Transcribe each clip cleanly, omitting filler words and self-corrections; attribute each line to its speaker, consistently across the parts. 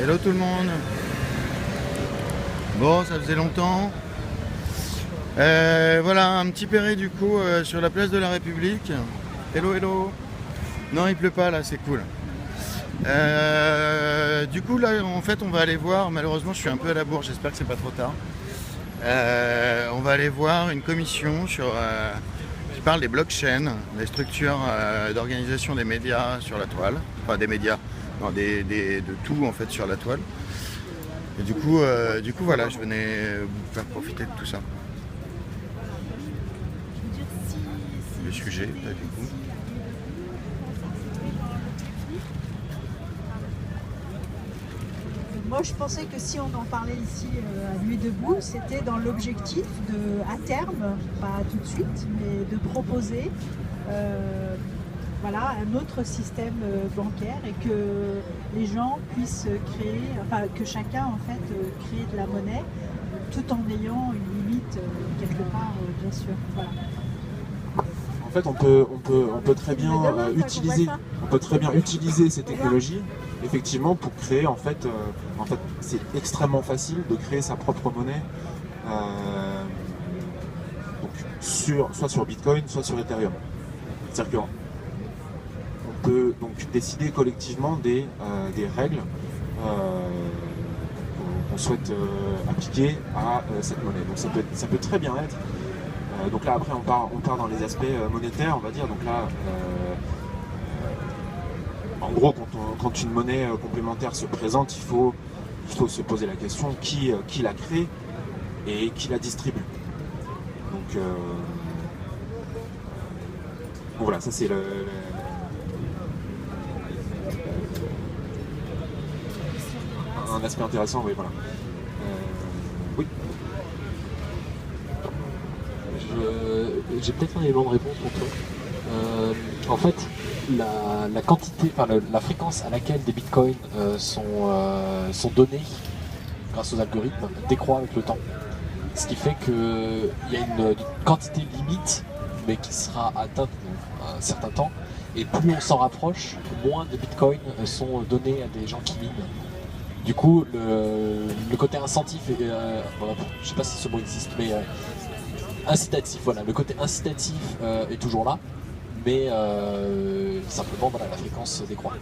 Speaker 1: Hello tout le monde. Bon, ça faisait longtemps. Voilà, un petit péré du coup sur la place de la République. Hello, hello. Non, il pleut pas là, c'est cool. Du coup là, en fait, on va aller voir. Malheureusement, je suis un peu à la bourre. J'espère que c'est pas trop tard. On va aller voir une commission qui parle des blockchains, des structures d'organisation des médias sur la toile. Enfin, des médias. Non, de tout en fait sur la toile. Et du coup voilà, je venais vous faire profiter de tout ça. Le sujet, là, du coup.
Speaker 2: Moi, je pensais que si on en parlait ici à Nuit debout, c'était dans l'objectif de, à terme, pas tout de suite, mais de proposer voilà, un autre système bancaire et que les gens puissent créer, enfin que chacun en fait crée de la monnaie tout en ayant une limite quelque part, bien sûr. Voilà.
Speaker 3: En fait, on peut très bien utiliser ces technologies effectivement pour créer en fait c'est extrêmement facile de créer sa propre monnaie donc soit sur Bitcoin, soit sur Ethereum. C'est-à-dire qu'on peut donc décider collectivement des règles qu'on souhaite appliquer à cette monnaie. Donc ça peut très bien être. Donc là après on part dans les aspects monétaires, on va dire. Donc là en gros quand une monnaie complémentaire se présente, il faut se poser la question qui la crée et qui la distribue. Donc bon, voilà, ça c'est un aspect intéressant, oui, voilà. Oui.
Speaker 4: J'ai peut-être un élément de réponse pour toi. En fait, la quantité, enfin la fréquence à laquelle des bitcoins sont donnés grâce aux algorithmes décroît avec le temps. Ce qui fait qu'il y a une quantité limite, mais qui sera atteinte à un certain temps. Et plus on s'en rapproche, moins de bitcoins sont donnés à des gens qui minent. Du coup, le côté incentif, voilà, je sais pas si ce mot existe, mais incitatif, voilà, le côté incitatif est toujours là, mais simplement voilà, la fréquence décroît.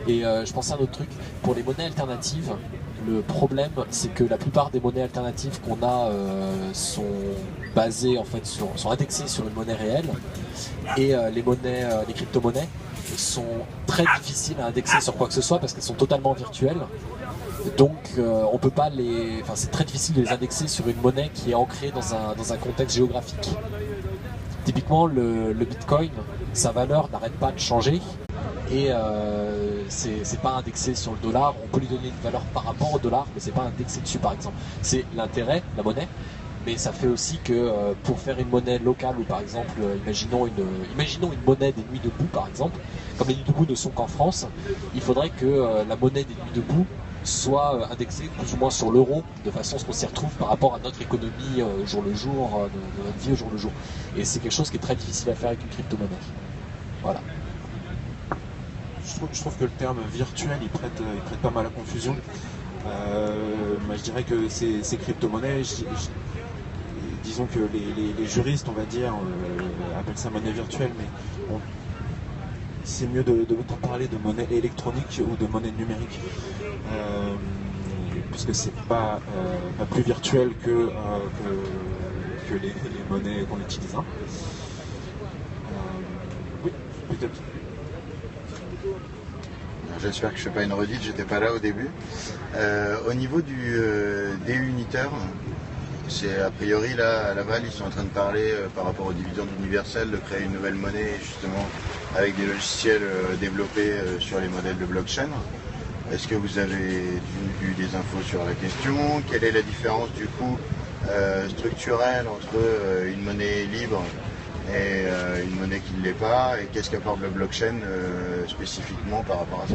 Speaker 4: Et je pensais à un autre truc, pour les monnaies alternatives, le problème c'est que la plupart des monnaies alternatives qu'on a sont basées en fait sont indexées sur une monnaie réelle, et les crypto-monnaies sont très difficiles à indexer sur quoi que ce soit parce qu'elles sont totalement virtuelles. Donc on peut pas c'est très difficile de les indexer sur une monnaie qui est ancrée dans un contexte géographique. Typiquement le Bitcoin, sa valeur n'arrête pas de changer et c'est pas indexé sur le dollar. On peut lui donner une valeur par rapport au dollar, mais c'est pas indexé dessus par exemple. C'est l'intérêt, la monnaie, mais ça fait aussi que pour faire une monnaie locale, ou par exemple imaginons une monnaie des Nuits debout par exemple, comme les Nuits debout ne sont qu'en France, il faudrait que la monnaie des Nuits debout soit indexée plus ou moins sur l'euro, de façon à ce qu'on s'y retrouve par rapport à notre économie au jour le jour, de notre vie au jour le jour. Et c'est quelque chose qui est très difficile à faire avec une crypto-monnaie. Voilà.
Speaker 3: Je trouve que le terme virtuel il prête pas mal à confusion. Moi, je dirais que ces crypto-monnaies, disons que les juristes, on va dire, appellent ça monnaie virtuelle, mais c'est mieux de parler de monnaie électronique ou de monnaie numérique, puisque c'est pas plus virtuel que les monnaies qu'on utilise. Hein. Oui, peut-être.
Speaker 1: J'espère que je ne fais pas une redite, j'étais pas là au début. Au niveau du DU unitaire, c'est a priori là à Laval, ils sont en train de parler par rapport aux dividendes universels, de créer une nouvelle monnaie justement avec des logiciels développés sur les modèles de blockchain. Est-ce que vous avez eu des infos sur la question? Quelle est la différence du coup structurelle entre une monnaie libre et une monnaie qui ne l'est pas, et qu'est-ce qu'apporte le blockchain spécifiquement par rapport à ça?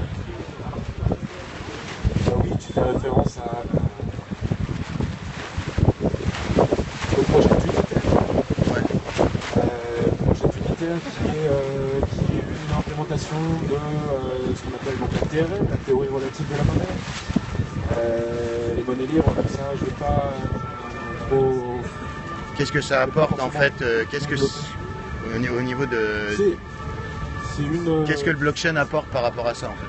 Speaker 3: Oui, tu fais référence au projet d'unitaire.
Speaker 1: Ouais.
Speaker 3: Projet d'unitaire qui est une implémentation de ce qu'on appelle donc la TRM, la théorie relative de la monnaie. Les monnaies libres, comme ça, je vais pas trop...
Speaker 1: Qu'est-ce que ça apporte en fait au niveau de...
Speaker 3: C'est une...
Speaker 1: Qu'est-ce que le blockchain apporte par rapport à ça en fait?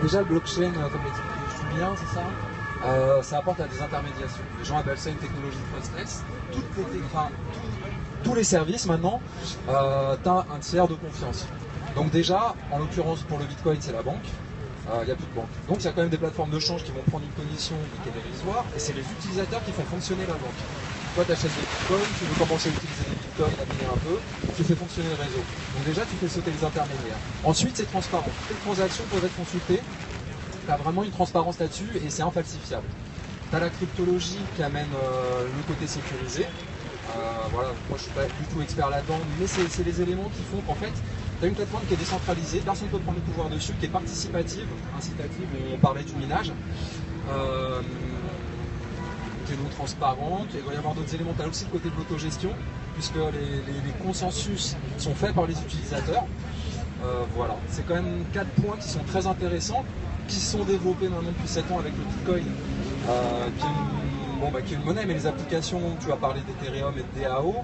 Speaker 5: Déjà, le blockchain, comme l'explique Julien, c'est ça, ça apporte à des intermédiations. Les gens appellent ça une technologie de trustless. Tous les services, maintenant, tu as un tiers de confiance. Donc déjà, en l'occurrence, pour le Bitcoin, c'est la banque. Il n'y a plus de banque. Donc il y a quand même des plateformes de change qui vont prendre une commission qui est dérisoire, et c'est les utilisateurs qui font fonctionner la banque. Toi, tu achètes des bitcoins, tu veux commencer à utiliser des bitcoins, à payer un peu, tu fais fonctionner le réseau. Donc déjà, tu fais sauter les intermédiaires. Ensuite, c'est transparent. Toutes les transactions peuvent être consultées. Tu as vraiment une transparence là-dessus et c'est infalsifiable. Tu as la cryptologie qui amène le côté sécurisé. Voilà, moi je suis pas du tout expert là-dedans, mais c'est les éléments qui font qu'en fait, tu as une plateforme qui est décentralisée, personne ne peut prendre le pouvoir dessus, qui est participative, incitative, on parlait du minage, qui est non transparente, et il va y avoir d'autres éléments. Tu as aussi le côté de l'autogestion, puisque les consensus sont faits par les utilisateurs. Voilà, c'est quand même 4 points qui sont très intéressants, qui sont développés maintenant depuis 7 ans avec le Bitcoin, qui est une monnaie, mais les applications, tu as parlé d'Ethereum et de DAO,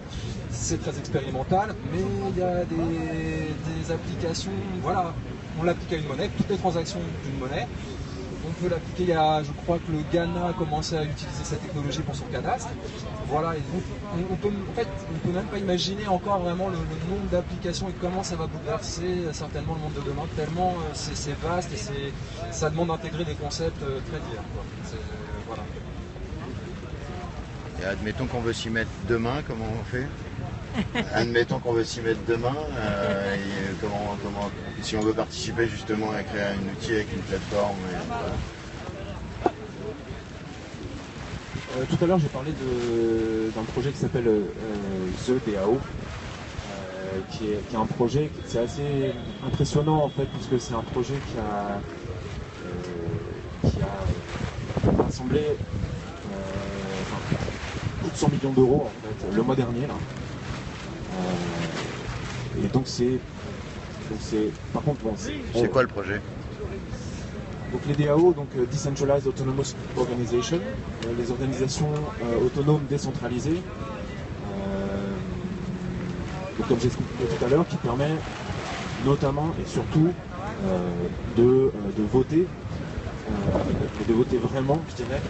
Speaker 5: c'est très expérimental, mais il y a des applications, voilà, on l'applique à une monnaie, toutes les transactions d'une monnaie, on peut l'appliquer je crois que le Ghana a commencé à utiliser cette technologie pour son cadastre, voilà, et donc on peut même pas imaginer encore vraiment le nombre d'applications et comment ça va bouleverser certainement le monde de demain, tellement c'est vaste et ça demande d'intégrer des concepts très divers, quoi. Voilà.
Speaker 1: Et admettons qu'on veut s'y mettre demain, comment on fait? Admettons qu'on veut s'y mettre demain, si on veut participer justement à créer un outil avec une plateforme. Voilà.
Speaker 3: Tout à l'heure, j'ai parlé d'un projet qui s'appelle The DAO, qui est un projet, c'est assez impressionnant en fait, puisque c'est un projet qui a rassemblé plus de 100 millions d'euros en fait, le mois dernier là. Et donc c'est par contre bon,
Speaker 1: c'est quoi le projet?
Speaker 3: Donc les DAO, donc Decentralized Autonomous Organization, les organisations autonomes décentralisées, donc comme j'expliquais tout à l'heure, qui permet notamment et surtout de voter, et de voter vraiment, je dirais,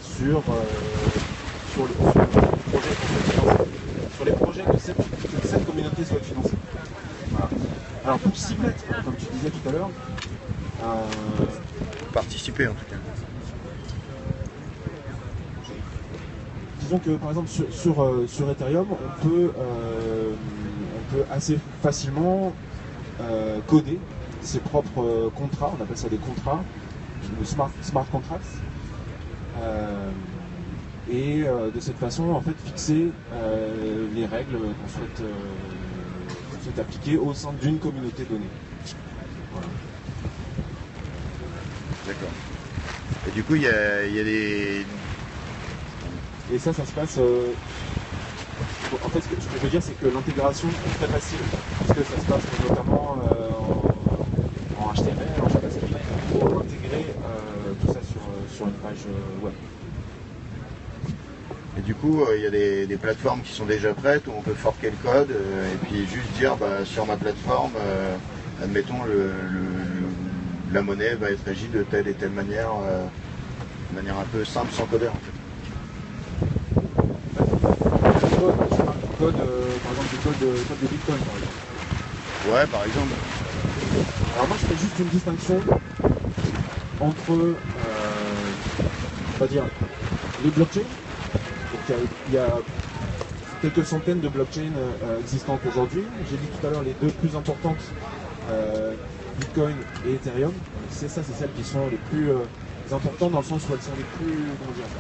Speaker 3: sur les projets que cette communauté souhaite financer. Voilà. Alors pour s'y mettre, comme tu disais tout à l'heure,
Speaker 1: participer en tout cas.
Speaker 3: Disons que par exemple sur Ethereum, on peut assez facilement coder ses propres contrats, on appelle ça des contrats, smart contracts, et de cette façon en fait fixer les règles qu'on souhaite appliquer au sein d'une communauté donnée. Voilà.
Speaker 1: D'accord. Et du coup, il y a des...
Speaker 3: Et ça se passe... En fait, ce que je veux dire, c'est que l'intégration est très facile, parce que ça se passe notamment en HTML, en JavaScript, pour intégrer tout ça sur une page web.
Speaker 1: Et du coup, il y a des plateformes qui sont déjà prêtes, où on peut forquer le code, et puis juste dire, sur ma plateforme, admettons, la monnaie va être régie de telle et telle manière, de manière un peu simple, sans codeur en fait.
Speaker 3: Code, par exemple, du code de Bitcoin, par exemple.
Speaker 1: Ouais, par exemple.
Speaker 3: Alors moi, je fais juste une distinction entre, on va dire, les blockchains. Donc il y a quelques centaines de blockchains existantes aujourd'hui. J'ai dit tout à l'heure les deux plus importantes, Bitcoin et Ethereum. C'est celles qui sont les plus importantes dans le sens où elles sont les plus, comment dire ça,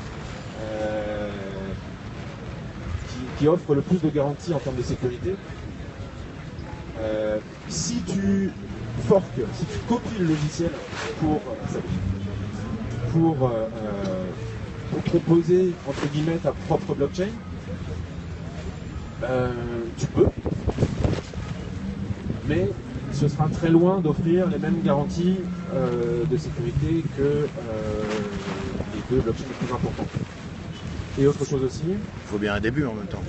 Speaker 3: qui offrent le plus de garanties en termes de sécurité. Si tu forques, si tu copies le logiciel pour proposer entre guillemets ta propre blockchain, tu peux. mais ce sera très loin d'offrir les mêmes garanties de sécurité que les deux blockchains les plus importants. Et autre chose aussi,
Speaker 1: Il faut bien un début en même temps.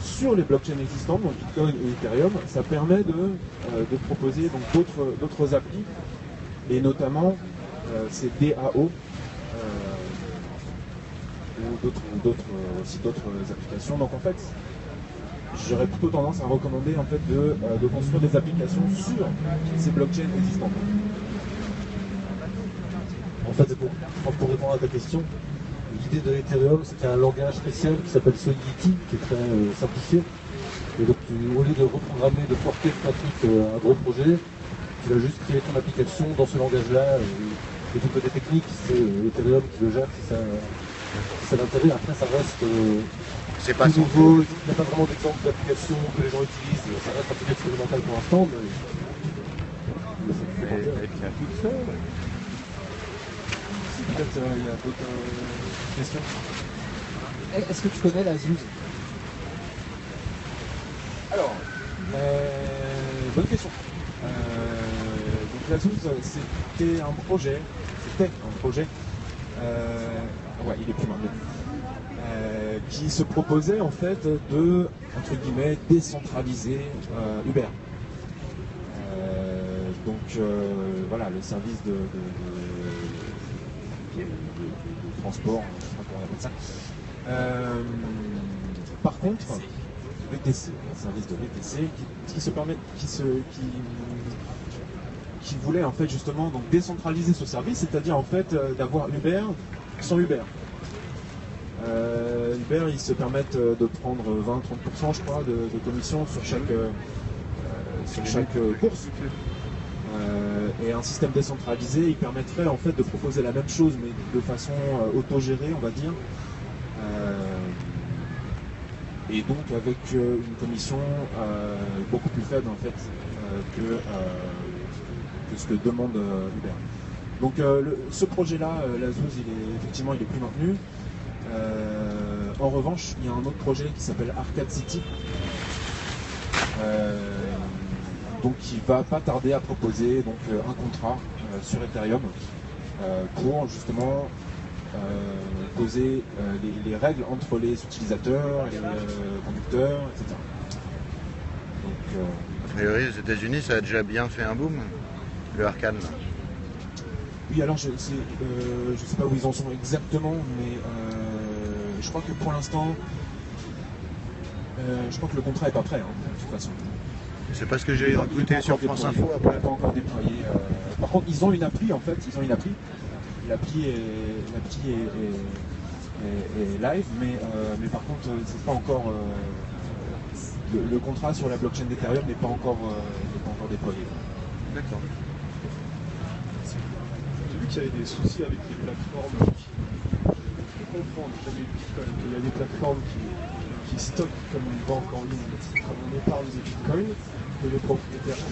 Speaker 3: sur les blockchains existantes, donc Bitcoin et Ethereum, ça permet de proposer donc d'autres applis, et notamment ces DAO, ou aussi d'autres applications. Donc en fait, j'aurais plutôt tendance à recommander en fait de construire des applications sur ces blockchains existantes.
Speaker 6: En fait, pour répondre à ta question, l'idée de Ethereum, c'est qu'il y a un langage spécial qui s'appelle Solidity, qui est très simplifié. Et donc, au lieu de reprogrammer, de porter tout un truc, un gros projet, tu vas juste créer ton application dans ce langage-là. Et tout côté technique, c'est Ethereum qui le gère, si ça l'intéresse. Après, ça reste
Speaker 1: C'est pas
Speaker 6: tout
Speaker 1: son
Speaker 6: nouveau. Il n'y a pas vraiment d'exemple d'application que les gens utilisent. Ça reste un peu expérimental pour l'instant, mais ça fait plaisir.
Speaker 3: Elle tient toute seule. Peut-être il y a d'autres questions.
Speaker 4: Est-ce que tu connais la Zooz?
Speaker 3: Alors, bonne question. Donc la Zooz, c'était un projet, ouais, il est plus maintenant, qui se proposait en fait de, entre guillemets, décentraliser Uber. Voilà, le service de transport, je ne sais pas comment on appelle ça. Par contre, VTC, un service de VTC qui voulait en fait justement donc décentraliser ce service, c'est-à-dire en fait d'avoir Uber sans Uber. Uber, ils se permettent de prendre 20-30% je crois de commission sur chaque course. Et un système décentralisé, il permettrait en fait de proposer la même chose mais de façon autogérée, on va dire. Et donc avec une commission beaucoup plus faible en fait que ce que demande Uber. Donc ce projet-là, la Zooz, effectivement il est plus maintenu. En revanche, il y a un autre projet qui s'appelle Arcade City, donc qui va pas tarder à proposer donc un contrat sur Ethereum pour justement poser les règles entre les utilisateurs, les conducteurs, etc. Donc,
Speaker 1: A priori, aux États-Unis, ça a déjà bien fait un boom, le arcade. Là.
Speaker 3: oui, alors je sais pas où ils en sont exactement, mais je crois que pour l'instant, je crois que le contrat est pas prêt, hein, de toute façon.
Speaker 1: C'est pas ce que j'ai écouté sur France Info
Speaker 3: Il
Speaker 1: après.
Speaker 3: n'est pas encore déployé. Par contre, ils ont une appli en fait, L'appli est live, mais par contre, c'est pas encore. Le contrat sur la blockchain d'Ethereum n'est pas encore déployé.
Speaker 1: D'accord.
Speaker 7: J'ai vu qu'il y avait des soucis avec les plateformes qui comprendre qu'il y avait Bitcoin, qu'il y a des plateformes qui stockent comme une banque en ligne, comme on épargne des bitcoins, que les propriétaires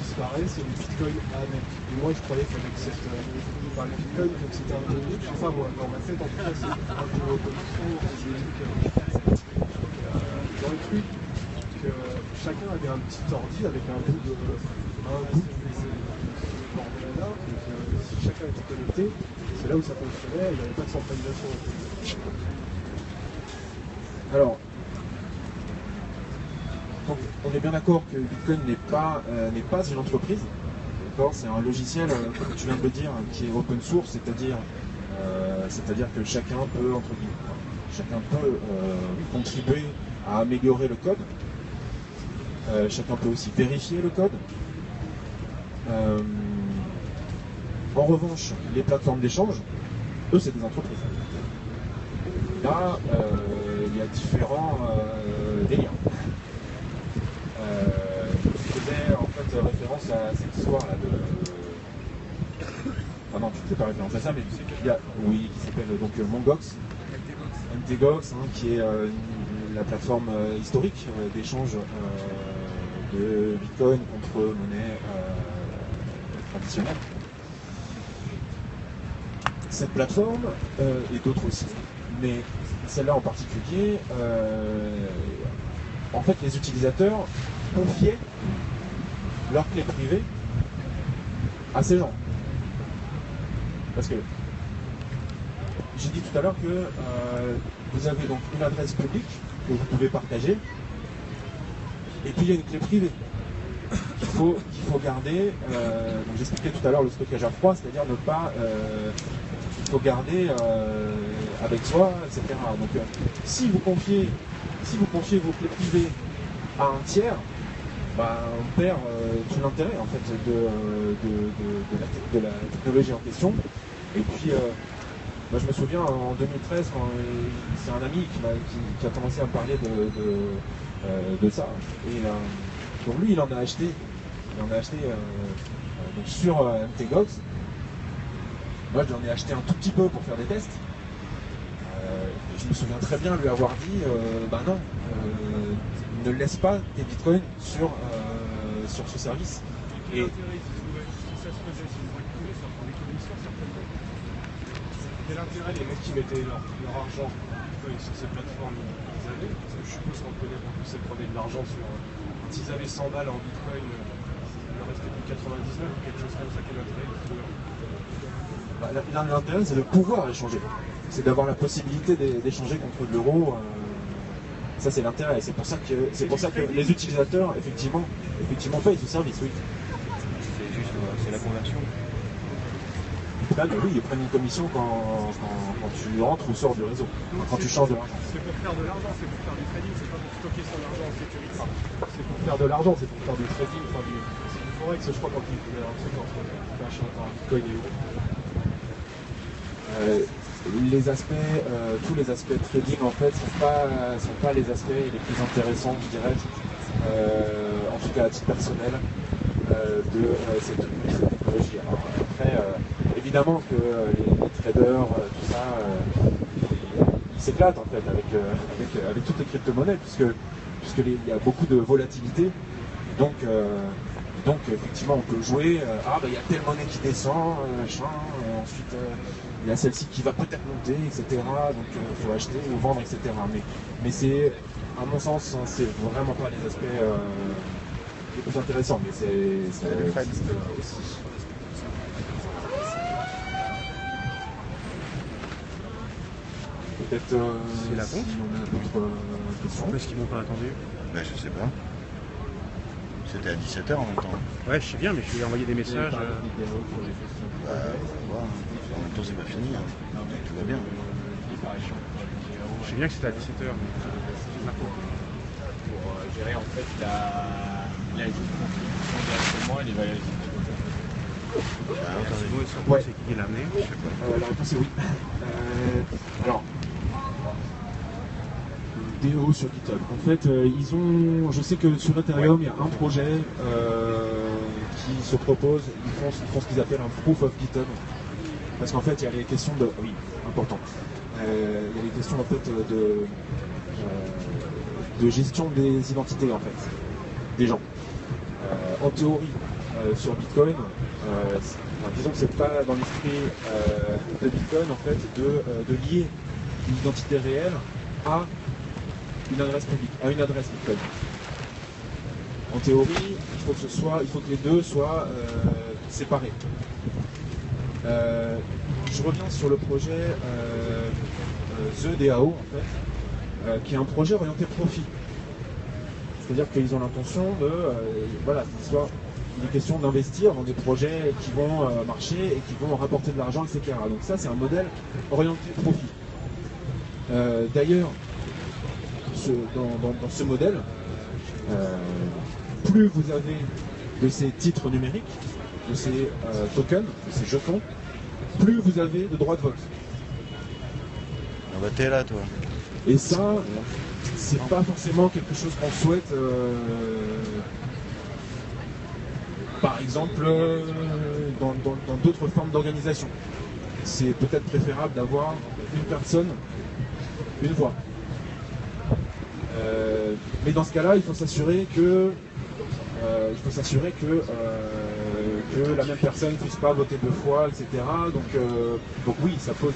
Speaker 7: disparaissent et les bitcoins avec. Et moi je croyais qu'avec les bitcoins, donc c'était un peu. Enfin moi, dans ma tête en tout cas, c'est un peu open source, j'ai vu que dans le truc que chacun avait un petit ordi avec un bout de bordel-là, donc si chacun était connecté, c'est là où ça fonctionnait, il n'y avait pas de centralisation.
Speaker 3: Alors, donc, on est bien d'accord que Bitcoin n'est pas une entreprise. D'accord, c'est un logiciel, comme tu viens de le dire, qui est open source, c'est-à-dire que chacun peut, entre guillemets, contribuer à améliorer le code. Chacun peut aussi vérifier le code. En revanche, les plateformes d'échange, eux, c'est des entreprises. Là, il y a différents délires. Je faisais en fait référence à cette histoire-là de... Enfin non, tu ne fais pas référence à ça, mais il y a... Oui, qui s'appelle donc Mongox. MTGOX, hein, qui est la plateforme historique d'échange de Bitcoin contre monnaie traditionnelle. Cette plateforme, et d'autres aussi, mais celle-là en particulier, en fait les utilisateurs confiaient leurs clés privées à ces gens. Parce que j'ai dit tout à l'heure que vous avez donc une adresse publique que vous pouvez partager, et puis il y a une clé privée qu'il faut garder. Donc j'expliquais tout à l'heure le stockage à froid, c'est-à-dire ne pas, il faut garder avec soi, etc. Donc si vous confiez vos clés privées à un tiers, bah, on perd tout l'intérêt en fait de la technologie en question. Et puis moi, je me souviens en 2013 quand c'est un ami qui a commencé à me parler de ça. Et donc lui il en a acheté donc sur MTGOX. Moi je lui en ai acheté un tout petit peu pour faire des tests. Je me souviens très bien lui avoir dit bah non, ne laisse pas tes bitcoins sur ce service. Et
Speaker 7: quel intérêt les mecs qui mettaient leur argent sur ces plateformes qu'ils avaient, parce que je suppose qu'on connaît un peu, c'est prenaient de l'argent sur. S'ils avaient 100 balles en bitcoin, il leur restait plus 99 ou quelque chose comme ça, quel intérêt
Speaker 3: l'intérêt c'est de pouvoir échanger. C'est d'avoir la possibilité d'échanger contre de l'euro. Ça c'est l'intérêt. Et c'est pour ça que les utilisateurs effectivement payent ce service, oui.
Speaker 7: C'est juste c'est la conversion.
Speaker 3: Là, oui, ils prennent une commission quand tu rentres ou sors du réseau, quand tu changes de l'argent.
Speaker 7: C'est pour faire de l'argent, c'est pour faire du trading, c'est pas pour stocker son argent en sécurité. C'est pour faire de l'argent, c'est pour faire du trading, c'est du forex, je crois, quand il voulait un truc entre un bitcoin et l'euro.
Speaker 3: Tous les aspects trading en fait sont pas les aspects les plus intéressants, je dirais, en tout cas à titre personnel, de cette technologie. Alors, après, évidemment que les traders, tout ça, ils s'éclatent en fait avec toutes les crypto-monnaies, puisqu'il y a beaucoup de volatilité. Donc effectivement on peut jouer, il y a telle monnaie qui descend, ensuite il y a celle-ci qui va peut-être monter, etc. Donc il faut acheter ou vendre, etc. Mais c'est, à mon sens, c'est vraiment pas les aspects les plus intéressants, mais c'est aussi. Peut-être
Speaker 7: c'est la
Speaker 3: si on a d'autres questions.
Speaker 7: Est-ce qu'ils m'ont pas attendu?
Speaker 1: Ben, je sais pas. C'était à 17h en même temps.
Speaker 7: Ouais, je sais bien, mais je lui ai envoyé des messages.
Speaker 1: Bah, faut voir, hein. En même temps, c'est pas fini. Hein. Tout va bien.
Speaker 7: Je sais bien que c'était à 17h, mais c'est ma faute.
Speaker 8: Pour gérer, en fait, il a une contribution directement et les valorisations.
Speaker 7: Ouais. C'est qui l'a amené? Je sais pas.
Speaker 3: La réponse est oui. Alors, DO sur GitHub. En fait, je sais que sur Ethereum, il y a un projet qui se propose, ils font ce qu'ils appellent un proof of GitHub. Parce qu'en fait, il y a les questions de... Oui, important. Il y a les questions en fait de gestion des identités en fait, des gens. En théorie, sur Bitcoin, disons que c'est pas dans l'esprit de Bitcoin en fait de lier une identité réelle à une adresse publique, à une adresse Bitcoin. En théorie, il faut que les deux soient séparés. Je reviens sur le projet The DAO en fait, qui est un projet orienté profit. C'est-à-dire qu'ils ont l'intention de, il est question d'investir dans des projets qui vont marcher et qui vont rapporter de l'argent, etc. Donc ça, c'est un modèle orienté profit. D'ailleurs, dans ce modèle, plus vous avez de ces titres numériques, de ces tokens, de ces jetons, plus vous avez de droits de vote.
Speaker 1: Ah bah t'es là toi.
Speaker 3: Et ça, c'est pas forcément quelque chose qu'on souhaite, par exemple, dans d'autres formes d'organisation. C'est peut-être préférable d'avoir une personne, une voix. Mais dans ce cas-là, il faut s'assurer que la même personne ne puisse pas voter deux fois, etc. Donc oui, ça pose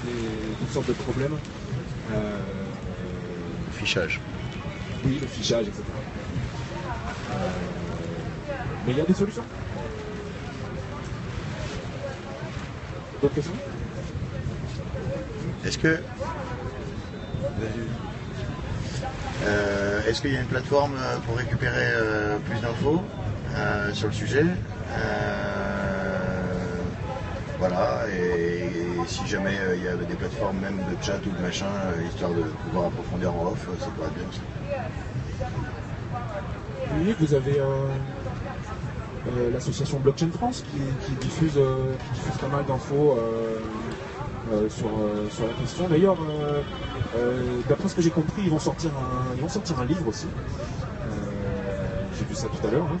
Speaker 3: toutes sortes de problèmes.
Speaker 1: Fichage.
Speaker 3: Oui, le fichage, etc. Mais il y a des solutions. D'autres questions?
Speaker 1: Est-ce qu'il y a une plateforme pour récupérer plus d'infos sur le sujet? Voilà, et si jamais il y avait des plateformes même de chat ou de machin, histoire de pouvoir approfondir en off, ça pourrait être bien aussi.
Speaker 3: Oui, vous avez l'association Blockchain France qui diffuse pas mal d'infos sur la question. D'ailleurs, d'après ce que j'ai compris, ils vont sortir un livre aussi. J'ai vu ça tout à l'heure. Hein.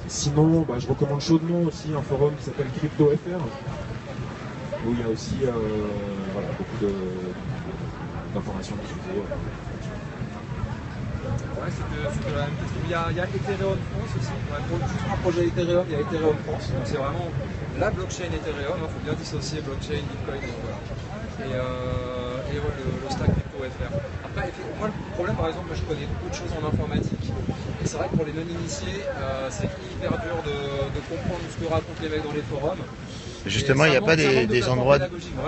Speaker 3: Sinon, je recommande chaudement aussi un forum qui s'appelle CryptoFR, où il y a aussi beaucoup d'informations qu'il faut.
Speaker 5: Ouais, c'était la même question. Il y a Ethereum France aussi. Ouais, pour juste un projet Ethereum, il y a Ethereum France. Donc c'est vraiment la blockchain Ethereum. Il faut bien dissocier blockchain, Bitcoin et le stack CryptoFR. Après, moi, le problème, par exemple, je connais beaucoup de choses en informatique. Et c'est vrai que pour les non-initiés, c'est hyper dur de comprendre ce que racontent les mecs dans les forums.
Speaker 1: Justement, il n'y a pas des endroits.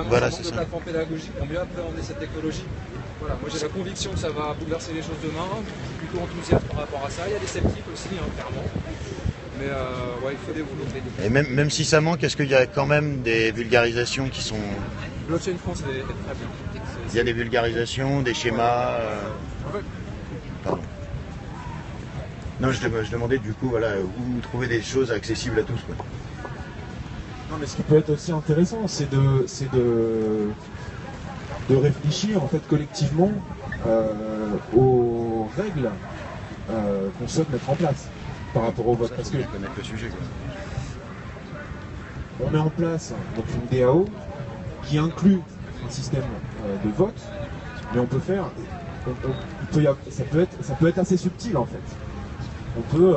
Speaker 5: Voilà, c'est ça. De plateformes pédagogiques pour mieux appréhender cette technologie. Voilà, moi j'ai la conviction que ça va bouleverser les choses demain. Je suis plutôt enthousiaste par rapport à ça. Il y a des sceptiques aussi, clairement. Mais il faut développer.
Speaker 1: Et même si ça manque, est-ce qu'il y a quand même des vulgarisations qui sont.
Speaker 5: Blockchain France est très bien.
Speaker 1: Il y a des vulgarisations, des schémas. Pardon. Non, je demandais du coup, où trouver des choses accessibles à tous, quoi.
Speaker 3: Non, mais ce qui peut être aussi intéressant, c'est de réfléchir en fait collectivement aux règles qu'on souhaite mettre en place par rapport au vote. Parce que
Speaker 1: connaître le sujet, quoi.
Speaker 3: On met en place donc une DAO qui inclut un système de vote, mais on peut faire, ça peut être assez subtil en fait. On peut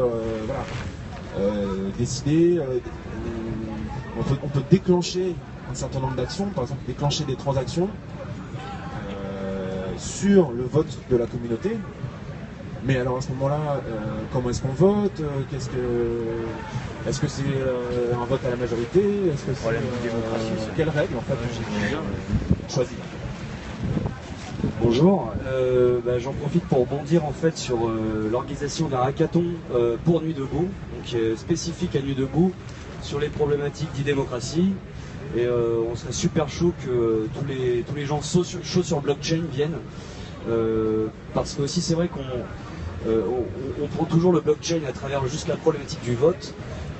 Speaker 3: décider, on peut déclencher un certain nombre d'actions, par exemple déclencher des transactions sur le vote de la communauté. Mais alors à ce moment-là, comment est-ce qu'on vote? Est-ce que c'est un vote à la majorité? Est-ce que c'est quelles règles en fait j'ai choisi?
Speaker 9: Bonjour, j'en profite pour rebondir en fait sur l'organisation d'un hackathon pour Nuit Debout, donc spécifique à Nuit Debout sur les problématiques d'e-démocratie. Et on serait super chaud que tous les gens chauds sur blockchain viennent, parce que aussi c'est vrai qu'on prend toujours le blockchain à travers juste la problématique du vote.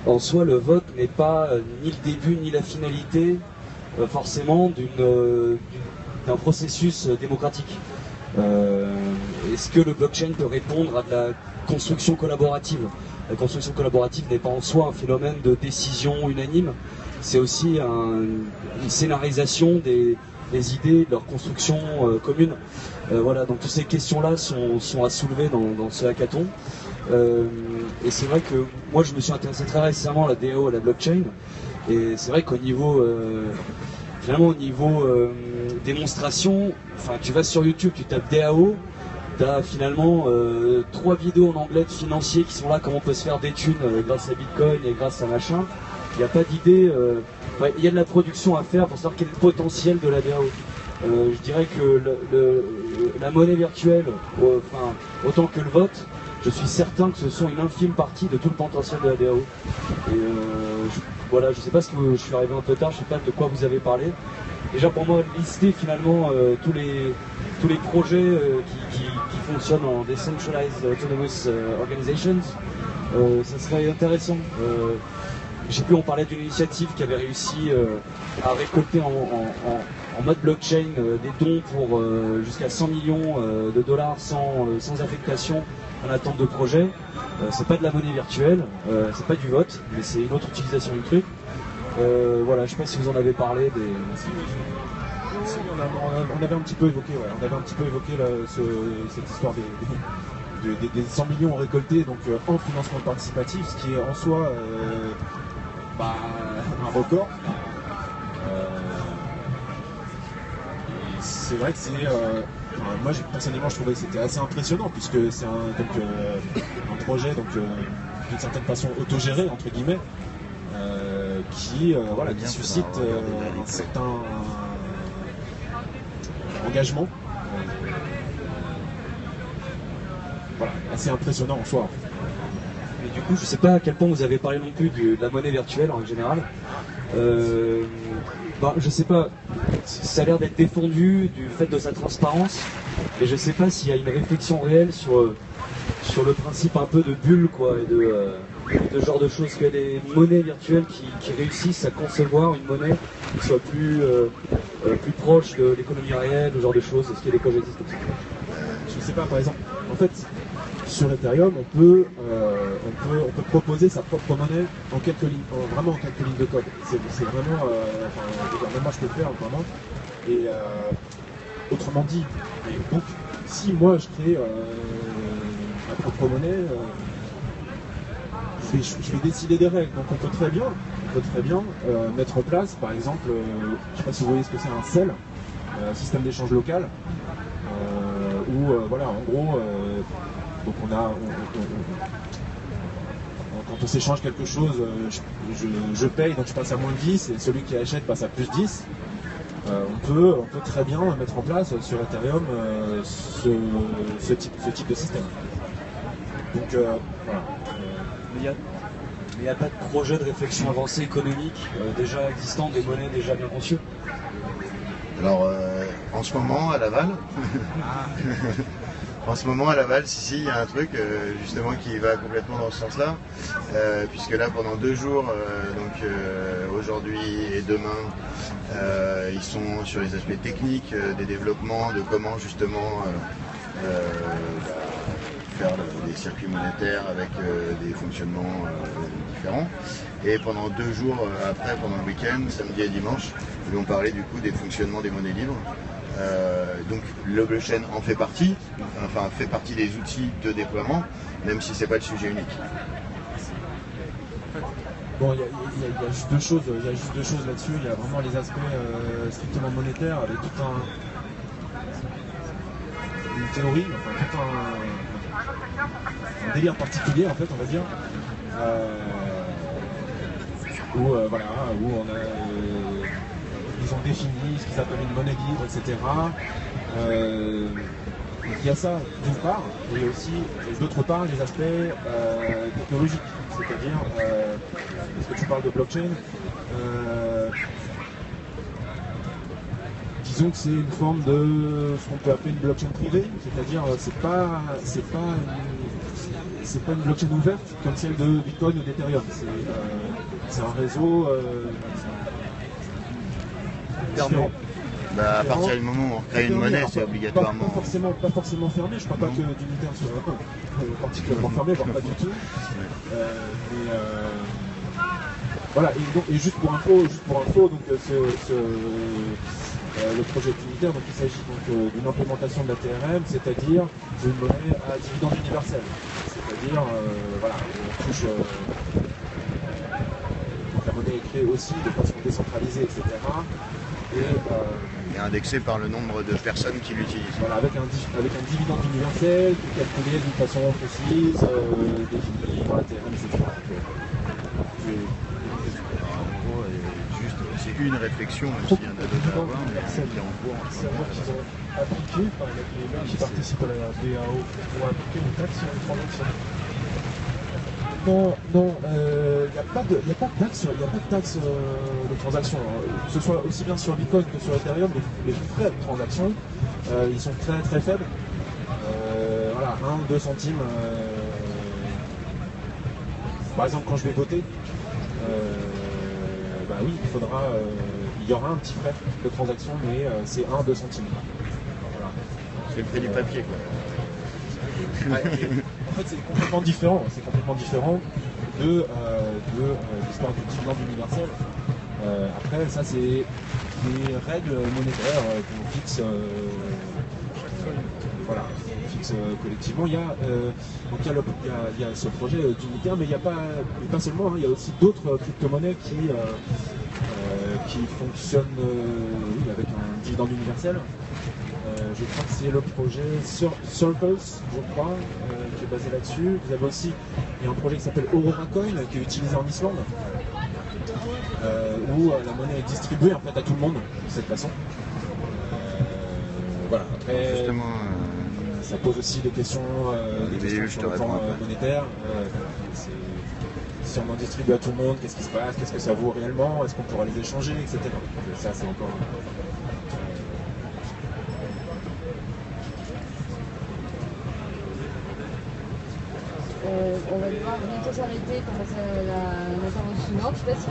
Speaker 9: En soi, le vote n'est pas ni le début ni la finalité forcément d'un processus démocratique. Est-ce que le blockchain peut répondre à de la construction collaborative? La construction collaborative n'est pas en soi un phénomène de décision unanime, c'est aussi une scénarisation des idées, de leur construction commune. Voilà, donc toutes ces questions-là sont à soulever dans ce hackathon. Et c'est vrai que moi je me suis intéressé très récemment à la DAO, à la blockchain, et c'est vrai qu'au niveau finalement au niveau démonstration, enfin tu vas sur YouTube, tu tapes DAO, tu as finalement 3 vidéos en anglais de financiers qui sont là, comment on peut se faire des thunes grâce à Bitcoin et grâce à machin. Il n'y a pas d'idée, il y a de la production à faire pour savoir quel est le potentiel de la DAO. Je dirais que la monnaie virtuelle, autant que le vote, je suis certain que ce sont une infime partie de tout le potentiel de la DAO. Et voilà, je ne sais pas je suis arrivé un peu tard, je ne sais pas de quoi vous avez parlé. Déjà pour moi, lister finalement tous les projets qui fonctionnent en Decentralized Autonomous Organizations, ça serait intéressant. Je sais plus, on parlait d'une initiative qui avait réussi à récolter en mode blockchain des dons pour jusqu'à 100 millions de dollars sans affectation en attente de projet. C'est pas de la monnaie virtuelle, c'est pas du vote, mais c'est une autre utilisation du truc. Voilà, je sais pas si vous en avez parlé des.
Speaker 3: Si, on avait un petit peu évoqué, cette histoire des 100 millions récoltés donc en financement participatif, ce qui est en soi un record. C'est vrai que c'est moi personnellement je trouvais que c'était assez impressionnant, puisque c'est un projet, donc d'une certaine façon autogéré entre guillemets, qui suscite un certain engagement, assez impressionnant en soi.
Speaker 9: Mais du coup, je sais pas à quel point vous avez parlé non plus de la monnaie virtuelle en général. Je sais pas, ça a l'air d'être défendu du fait de sa transparence, et je sais pas s'il y a une réflexion réelle sur le principe un peu de bulle, quoi, et de ce genre de choses, qu'il y a des monnaies virtuelles qui réussissent à concevoir une monnaie qui soit plus proche de l'économie réelle, ce genre de choses. Est-ce qu'il y a des projets comme ça?
Speaker 3: Je sais pas, par exemple, en fait, sur Ethereum, on peut proposer sa propre monnaie en quelques lignes, vraiment en quelques lignes de code. C'est vraiment, même moi je peux le faire vraiment. Et autrement dit, donc si moi je crée ma propre monnaie, je vais décider des règles. Donc on peut très bien mettre en place, par exemple, je ne sais pas si vous voyez ce que c'est un CEL, système d'échange local, où en gros. Donc quand on s'échange quelque chose, je paye, donc je passe à moins 10, et celui qui achète passe à plus 10. On peut très bien mettre en place sur Ethereum ce type de système. Donc voilà.
Speaker 9: Mais il n'y a pas de projet de réflexion avancée économique déjà existant, des monnaies déjà bien conçues?
Speaker 1: Alors en ce moment à Laval, si, il y a un truc justement qui va complètement dans ce sens-là, puisque là pendant 2 jours, aujourd'hui et demain, ils sont sur les aspects techniques des développements, de comment justement faire des circuits monétaires avec des fonctionnements différents. Et pendant 2 jours après, pendant le week-end, samedi et dimanche, ils vont parler du coup des fonctionnements des monnaies libres. Donc le blockchain en fait partie, fait partie des outils de déploiement, même si c'est pas le sujet unique.
Speaker 3: Bon, il y a juste deux choses là-dessus. Il y a vraiment les aspects strictement monétaires, avec toute une théorie, tout un délire particulier en fait, on va dire, où on a ils ont défini ce qu'ils appellent une monnaie libre, etc. Il y a ça d'une part, et aussi d'autre part les aspects technologiques, c'est-à-dire, parce que tu parles de blockchain, disons que c'est une forme de ce qu'on peut appeler une blockchain privée, c'est-à-dire c'est pas une blockchain ouverte comme celle de Bitcoin ou d'Ethereum, c'est un réseau différent.
Speaker 1: À partir du moment où on crée une monnaie, c'est obligatoirement.
Speaker 3: Pas forcément fermé, je ne parle pas que d'unitaire sur un compte, particulièrement fermé, voire pas du tout. Voilà, et juste pour info, donc, le projet unitaire, donc, il s'agit donc d'une implémentation de la TRM, c'est-à-dire d'une monnaie à dividende universel. C'est-à-dire, on touche. La monnaie est créée aussi de façon décentralisée, etc.
Speaker 1: Et indexé par le nombre de personnes qui l'utilisent.
Speaker 3: Voilà, avec un dividende universel, qui est calculé d'une façon précise, définie par la TRM, etc.
Speaker 1: En gros, c'est une réflexion, même s'il y en a d'autres à avoir, mais c'est en cours.
Speaker 7: C'est-à-dire qu'ils ont appliqué, les gens qui participent à la DAO, ont appliqué une taxe sur les transactions.
Speaker 3: Non, il n'y a pas de taxe de transaction. Que ce soit aussi bien sur Bitcoin que sur Ethereum, les frais de transaction, ils sont très très faibles. 1 ou 2 centimes. Par exemple, quand je vais voter, oui, il y aura un petit frais de transaction, mais c'est 1 ou 2 centimes. Voilà.
Speaker 1: C'est le prix du papier, quoi.
Speaker 3: En fait, c'est complètement différent de l'histoire du dividende universel. Après, ça, c'est des règles monétaires qu'on fixe, collectivement. Il y a ce projet d'unitaire, mais il n'y a pas seulement, il y a aussi d'autres crypto-monnaies qui fonctionnent avec un dividende universel. Je crois que c'est le projet Circles, je crois, qui est basé là-dessus. Vous avez aussi il y a un projet qui s'appelle Aurora Coin, qui est utilisé en Islande, où la monnaie est distribuée en fait à tout le monde de cette façon. Voilà. Après,
Speaker 1: Justement,
Speaker 3: ça pose aussi des questions, sur le plan monétaire. Si on en distribue à tout le monde, qu'est-ce qui se passe, qu'est-ce que ça vaut réellement, est-ce qu'on pourra les échanger, etc. Donc, ça, c'est encore.
Speaker 10: On va devoir bientôt s'arrêter pour passer à l'intervention suivante. Je sais pas si...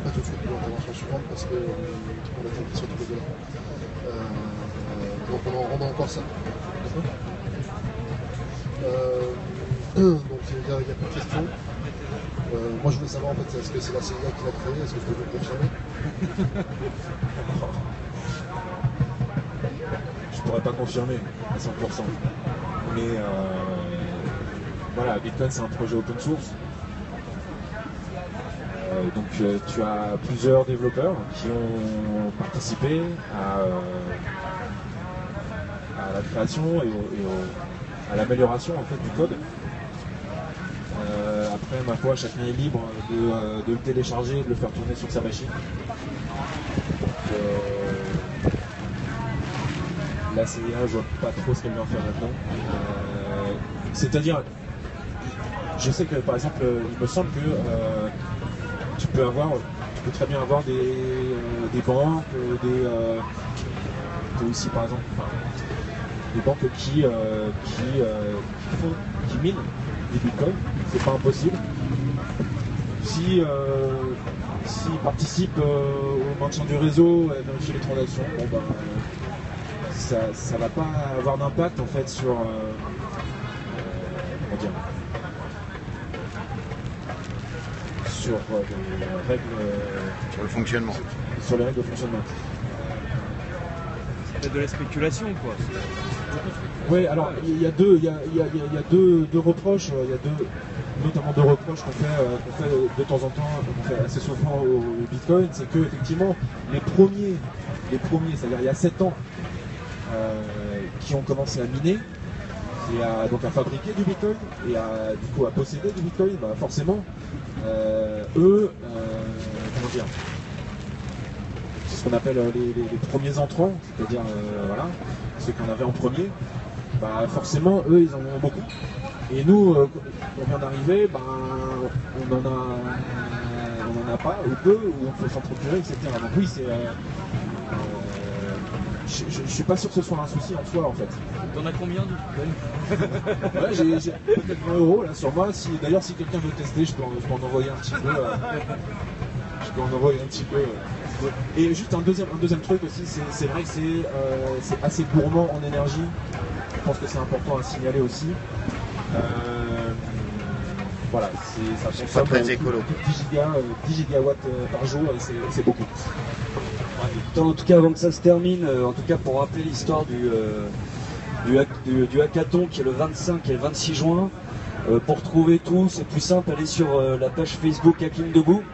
Speaker 11: Pas tout de suite pour l'intervention suivante parce qu'on a été sur tous les deux là. Donc on a encore ça. Donc il n'y a plus de questions. Moi je voulais savoir en fait est-ce que c'est la CIA qui l'a créé, est-ce que je peux vous le confirmer?
Speaker 3: Je pourrais pas confirmer à 100%. Mais voilà, Bitcoin c'est un projet open source. Donc tu as plusieurs développeurs qui ont participé à la création et à l'amélioration en fait du code. Après, ma foi, chacun est libre de le télécharger, de le faire tourner sur sa machine. La CIA, je vois pas trop ce qu'elle vient faire maintenant. C'est-à-dire, je sais que par exemple, il me semble que tu peux très bien avoir des banques, aussi par exemple, des banques qui minent des bitcoins, c'est pas impossible. S'ils participent au maintien du réseau, à vérifier les transactions, bon ben, ça va pas avoir d'impact en fait sur comment dire, sur les règles,
Speaker 1: sur le fonctionnement.
Speaker 3: Sur les règles de fonctionnement.
Speaker 8: C'est de la spéculation quoi.
Speaker 3: Oui, alors il y a deux reproches, notamment deux reproches qu'on fait de temps en temps, qu'on fait assez souvent au Bitcoin, c'est que effectivement les premiers, c'est-à-dire il y a 7 ans, qui ont commencé à miner et à fabriquer du Bitcoin et à posséder du Bitcoin, bah forcément eux, comment dire, c'est ce qu'on appelle les premiers entrants, c'est-à-dire voilà, ceux qu'on avait en premier, bah forcément eux ils en ont beaucoup. Et nous, on vient d'arriver, ben, on en a pas, ou peu, ou on peut s'en procurer, etc. Donc oui, c'est... je suis pas sûr que ce soit un souci en soi, en fait.
Speaker 8: T'en as combien de Bitcoin?
Speaker 3: Ouais, j'ai peut-être 20 € là sur moi. D'ailleurs, si quelqu'un veut tester, je peux en envoyer un petit peu. Je peux en envoyer un petit peu. Et juste un deuxième truc aussi, c'est vrai que c'est assez gourmand en énergie. Je pense que c'est important à signaler aussi. Voilà, ça consomme
Speaker 1: pas très écolo.
Speaker 3: 10 gigawatts par jour et c'est beaucoup.
Speaker 9: En tout cas, avant que ça se termine, en tout cas pour rappeler l'histoire du hackathon qui est le 25 et le 26 juin, pour trouver tout, c'est plus simple, allez sur la page Facebook Hacking Debout.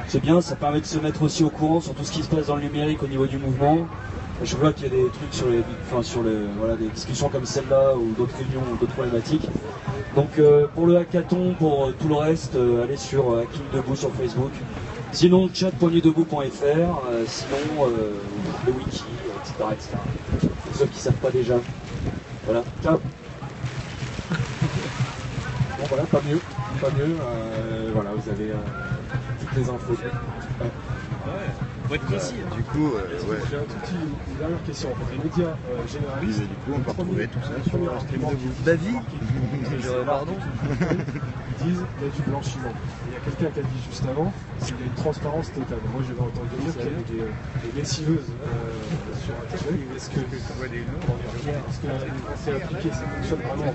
Speaker 9: C'est bien, ça permet de se mettre aussi au courant sur tout ce qui se passe dans le numérique au niveau du mouvement. Je vois qu'il y a des trucs voilà, des discussions comme celle-là ou d'autres réunions ou d'autres problématiques. Donc pour le hackathon, pour tout le reste, allez sur Hacking Debout sur Facebook. Sinon chat.nudebout.fr, sinon le wiki, etc. Pour ceux qui ne savent pas déjà. Voilà, ciao.
Speaker 3: Bon voilà, pas mieux. Voilà, vous avez toutes les infos. Ouais.
Speaker 8: Faut être concis.
Speaker 1: Du coup,
Speaker 7: J'ai une dernière question. Les médias généralistes,
Speaker 1: du coup, on peut retrouver tout ça sur
Speaker 7: premier
Speaker 1: Stream
Speaker 7: argument
Speaker 1: Debout.
Speaker 8: David
Speaker 7: pardon, ils disent qu'il y a du blanchiment. Il y a quelqu'un qui a dit juste avant qu'il y a une transparence totale. Moi, j'avais entendu dire qu'il y avait des lessiveuses sur Internet. Est-ce que c'est appliqué, ça fonctionne vraiment en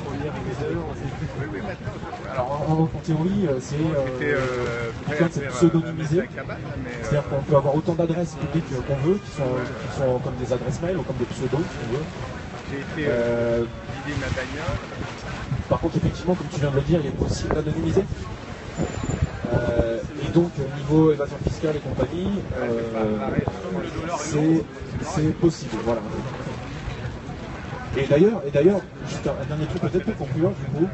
Speaker 7: première émetteur?
Speaker 3: Alors en théorie, c'est pseudonymisé. C'est-à-dire qu'on peut avoir autant d'adresses publiques qu'on veut, qui sont comme des adresses mail ou comme des pseudos, si on veut.
Speaker 8: J'ai été Didier Natania.
Speaker 3: Par contre, effectivement, comme tu viens de le dire, il est possible d'anonymiser. Et donc au niveau évasion fiscale et compagnie, c'est possible. Voilà. Et d'ailleurs, juste un dernier truc peut-être pour conclure du coup.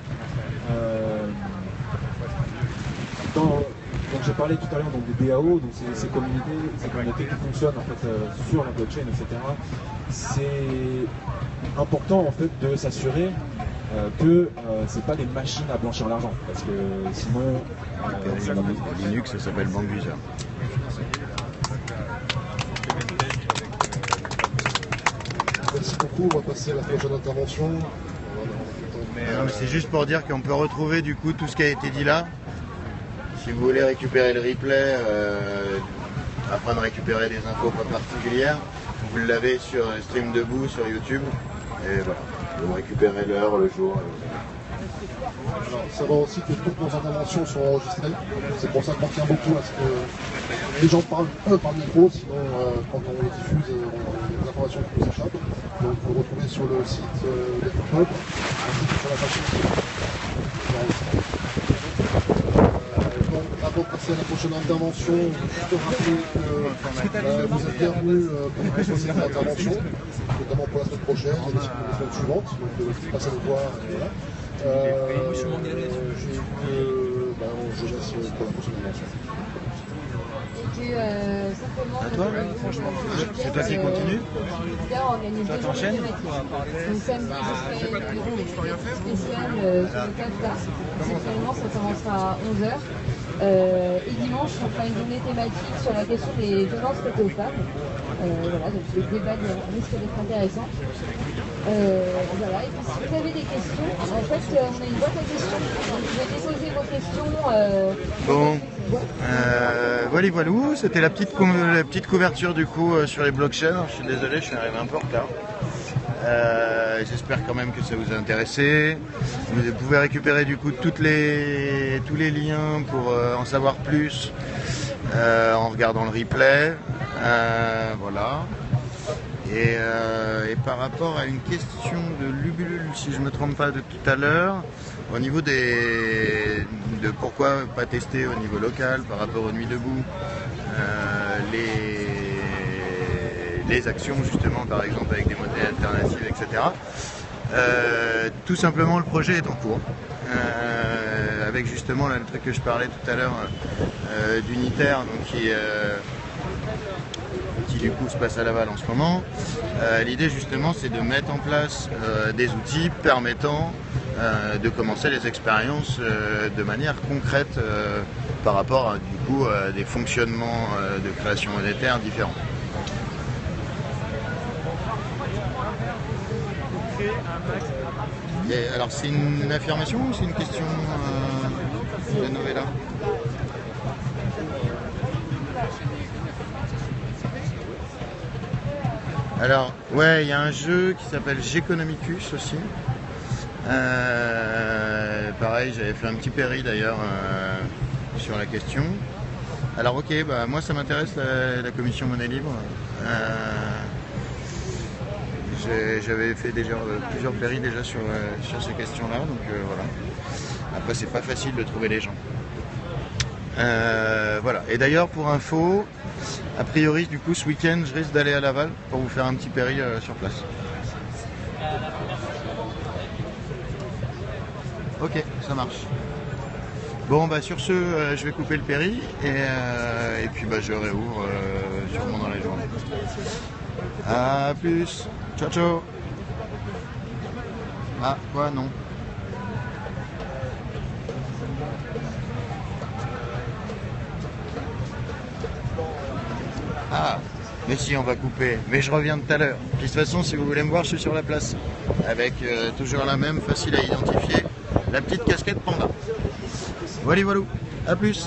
Speaker 3: Donc j'ai parlé tout à l'heure des DAO, donc ces communautés qui fonctionnent en fait sur la blockchain, etc. C'est important en fait de s'assurer que c'est pas des machines à blanchir l'argent, parce que sinon
Speaker 1: Linux, ça s'appelle Bangusa.
Speaker 11: Merci beaucoup, on va passer à la prochaine intervention.
Speaker 1: C'est juste pour dire qu'on peut retrouver du coup tout ce qui a été dit là. Si vous voulez récupérer le replay, afin de récupérer des infos pas particulières, vous l'avez sur Stream Debout sur YouTube. Et voilà, vous récupérez l'heure, le jour.
Speaker 11: Alors, savoir aussi que toutes nos interventions sont enregistrées. C'est pour ça qu'on tient beaucoup à ce que les gens parlent par le micro, sinon quand on les diffuse, les informations qui nous échappent. Donc vous le retrouvez sur le site des Club, ainsi que sur la page Facebook. Donc avant de passer à la prochaine intervention, juste rappeler que vous êtes bienvenus pour proposer des interventions, notamment pour la semaine prochaine et les semaines suivantes. Donc passez le voir et voilà. Je laisse pour la prochaine intervention.
Speaker 10: Simplement,
Speaker 1: à toi, franchement, c'est toi qui continue.
Speaker 10: Ça t'enchaîne. Donc samedi, je ferai une journée spéciale sur le Kafka. Exceptionnellement, ça commencera à 11h. Et dimanche, on fera une journée thématique sur la question des violences faites aux femmes. Voilà, donc le débat risque d'être intéressant. Voilà, et puis si vous avez des questions, en fait, on a une boîte à questions. Donc vous pouvez déposer vos questions.
Speaker 1: Bon. Voilà, c'était la petite couverture du coup sur les blockchains. Je suis désolé, je suis arrivé un peu en retard. J'espère quand même que ça vous a intéressé. Vous pouvez récupérer du coup tous les liens pour en savoir plus en regardant le replay. Voilà. Et par rapport à une question de Lubulul, si je ne me trompe pas, de tout à l'heure, au niveau de pourquoi pas tester au niveau local par rapport aux Nuits Debout, les actions justement par exemple avec des monnaies alternatives, etc. Tout simplement le projet est en cours. Avec justement là, le truc que je parlais tout à l'heure d'Unitaire, donc qui du coup se passe à Laval en ce moment. L'idée justement c'est de mettre en place des outils permettant de commencer les expériences de manière concrète par rapport à du coup des fonctionnements de création monétaire différents. Et alors c'est une affirmation ou c'est une question de Novella? Alors, ouais, il y a un jeu qui s'appelle Geconomicus aussi. Pareil, j'avais fait un petit péri d'ailleurs sur la question. Alors, ok, bah, moi ça m'intéresse la commission monnaie libre. J'avais fait déjà plusieurs péris déjà sur ces questions-là, donc voilà. Après, c'est pas facile de trouver les gens. Voilà. Et d'ailleurs, pour info, a priori, du coup, ce week-end, je risque d'aller à Laval pour vous faire un petit péri sur place. Ok, ça marche. Bon, bah sur ce, je vais couper le péri et puis bah, je réouvre sûrement dans la journée. A plus. Ciao, ciao. Ah, quoi, non. Ah, mais si, on va couper. Mais je reviens tout à l'heure. Puis de toute façon, si vous voulez me voir, je suis sur la place. Avec toujours la même, facile à identifier, la petite casquette panda. Voilà, voilà. A plus.